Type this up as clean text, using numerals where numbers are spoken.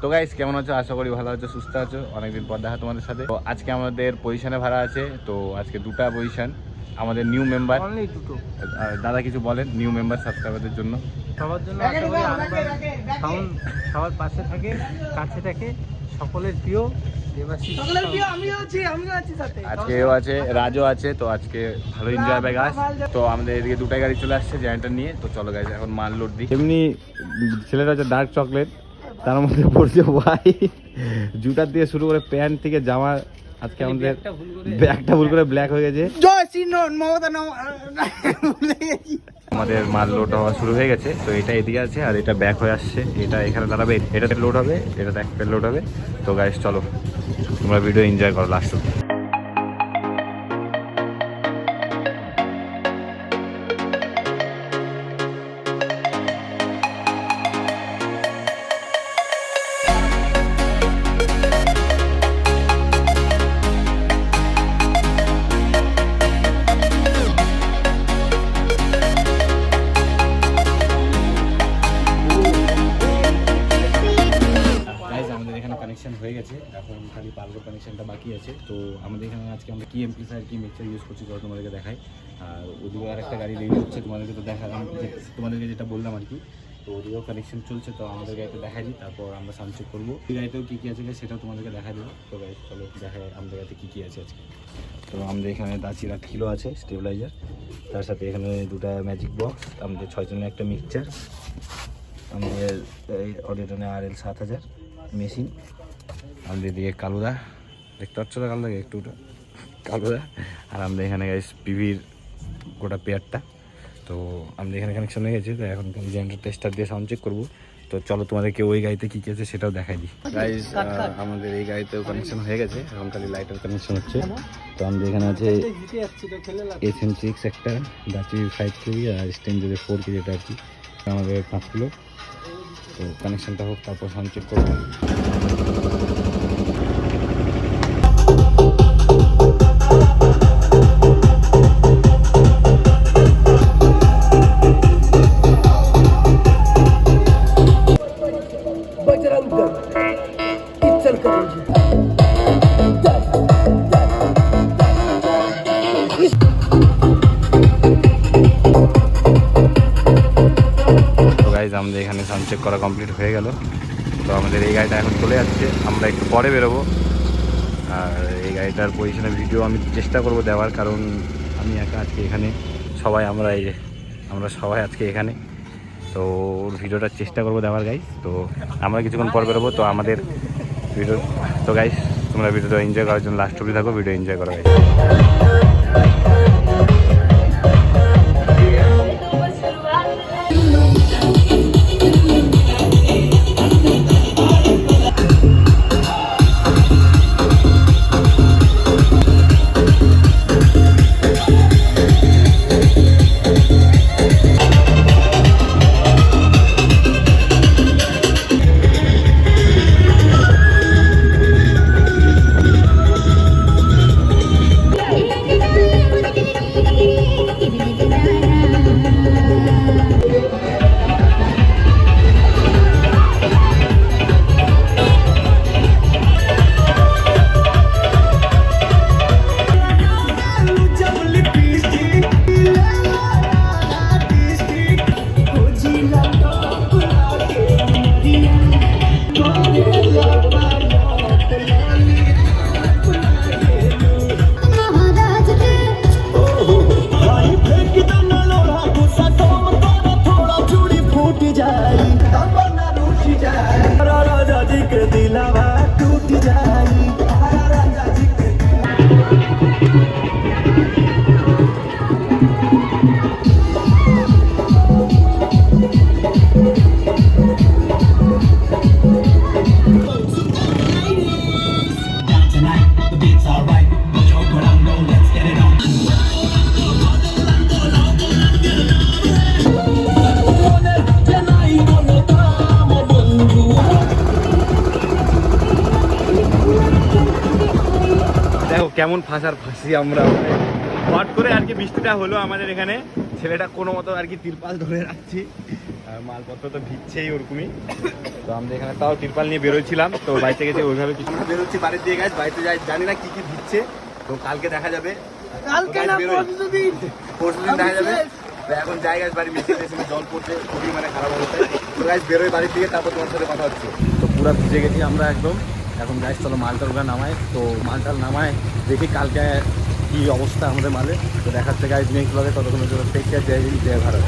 তো গাইস কেমন আছো? আশা করি ভালো আছো, সুস্থ আছো। অনেকদিন পর দেখা তোমাদের সাথে। তো আজকে আমাদের পজিশনে ভাড়া আছে, তো আজকে দুটা পজিশন আমাদের নিউ মেম্বার। দাদা কিছু বলেন নিউ মেম্বার সাবস্ক্রাইবারদের জন্য। সবার জন্য আশা করি সাউন্ড সবার পাশে থাকে, কাছে থাকে, সকলের প্রিয় দেবাশিস। আজকেও আছে, রাজও আছে। তো আজকে ভালো এনজয় হবে গাছ। তো আমাদের এদিকে দুটাই গাড়ি চলে আসছে জেনারেটর নিয়ে। তো চলো গাইস এখন মাল লোড দিই। এমনি ছেলেটা হচ্ছে ডার্ক চকলেট, তার মধ্যে পড়ছে ভাই জুতার দিয়ে শুরু করে প্যান্ট থেকে জামা। আজকে আমাদের ব্যাগটা ভুল করে ব্ল্যাক হয়ে গেছে। আমাদের মাল লোড হওয়া শুরু হয়ে গেছে। তো এটা এদিকে আছে আর এটা ব্যাক হয়ে আসছে। এটা এখানে দাঁড়াবে, এটাতে লোড হবে, এটাতে এক প্লেট লোড হবে। তো গাইস চলো তোমরা ভিডিও এনজয় করো লাস্ট অব্দি। কানেকশন হয়ে গেছে, এখন খালি পালগো কানেকশনটা বাকি আছে। তো আমাদের এখানে আজকে আমরা কি এমপ্লিফায়ার কি মিক্সার ইউজ করছি চলো তোমাদেরকে দেখাই। আর ওদিকে আর একটা গাড়ি রেডি হচ্ছে, তোমাদেরকে তো দেখালাম, তোমাদেরকে যেটা বললাম আর কি। তো ওদিকেও কানেকশন চলছে, তো আমাদের গাড়িতে দেখাই দিই, তারপর আমরা সাউন্ড চেক করবো। এই গাড়িতেও কী কী আছে সেটাও তোমাদেরকে দেখা দেবো। তো গাড়ি চলো দেখায় আমাদের গাড়িতে কী কী আছে আজকে। তো আমাদের এখানে দাচিরা কিলো আছে স্টেবিলাইজার, তার সাথে এখানে দুটা ম্যাজিক বক্স, আমাদের 6 জনের একটা মিক্সচার, আমাদের অডিওটনে RL 7000 মেশিন, আমাদের দিকে কালুদা, দেখতে পাচ্ছ তো কালুদাকে একটু কালুদা। আর আমাদের এখানে গাইস পিভির গোটা পেয়ারটা। তো আমাদের এখানে কানেকশন হয়ে গেছে। তো এখন জেনারেটর টেস্টার দিয়ে সাউন্ড চেক করবো। তো চলো তোমাদেরকে ওই গাড়িতে কী কী আছে সেটাও দেখাই দিই। গাইস আমাদের এই গাড়িতেও কানেকশন হয়ে গেছে, এখন খালি লাইটের কানেকশন হচ্ছে। তো আমাদের এখানে আছে SM6 একটা, দাচি 5 কেজি আর স্টেঞ্জের 4 কেজি, এটা আর কি আমাদের 5 কিলো। তো কানেকশনটা হোক, তারপর সাউন্ড চেক করবো। আমাদের এখানে সাউন্ড চেক করা কমপ্লিট হয়ে গেল। তো আমাদের এই গাড়িটা এখন চলে যাচ্ছে, আমরা একটু পরে বেরোবো। আর এই গাড়িটার পজিশনের ভিডিও আমি চেষ্টা করব দেওয়ার, কারণ আমি একা আজকে এখানে, সবাই আমরা সবাই আজকে এখানে। তো ওর ভিডিওটা চেষ্টা করব দেওয়ার গাইস। তো আমরা কিছুক্ষণ পর বেরোবো। তো আমাদের ভিডিও, তো গাইস তোমরা ভিডিওটা এনজয় করার জন্য লাস্ট অবধি থাকো, ভিডিও এনজয় করো গাইস। কেমন ফাঁসি আমরা হট করে আর কি। বৃষ্টিটা হলো আমাদের এখানে, ছেলেটা কোনো মতো আর কি তিরপাল ধরে রাখছি। আর মালপত্র তো ভিজছেই ওরকমই। তো আমরা এখানে তাও তিরপাল নিয়ে বেরোচ্ছিলাম, তো বাড়িতে গেছে ওইভাবে কিছু বেরোচ্ছি বাড়ির দিয়ে গাছ, বাড়িতে যাই জানি না কি কি ভিজছে, তো কালকে দেখা যাবে, পরশুদিন দেখা যাবে। তো এখন যাই গাছ বাড়ি মেশিন টেশিনে জল পড়ছে, খুবই মানে খারাপ অবস্থায়। তো গাছ বেরোয় বাড়ির দিকে, তারপর তোমার সাথে কথা হচ্ছে। তো পুরো ভিজে গেছি আমরা একদম। এখন গাছ চলো মালটাল ওরা নামায়, তো মালটাল নামায় দেখি কালকে কি অবস্থা আমাদের মালে। তো দেখাচ্ছে গাছ নেক্সট ব্লগে, ততক্ষণ টেক কেয়ার, জয় হিন্দ, জয় ভারত।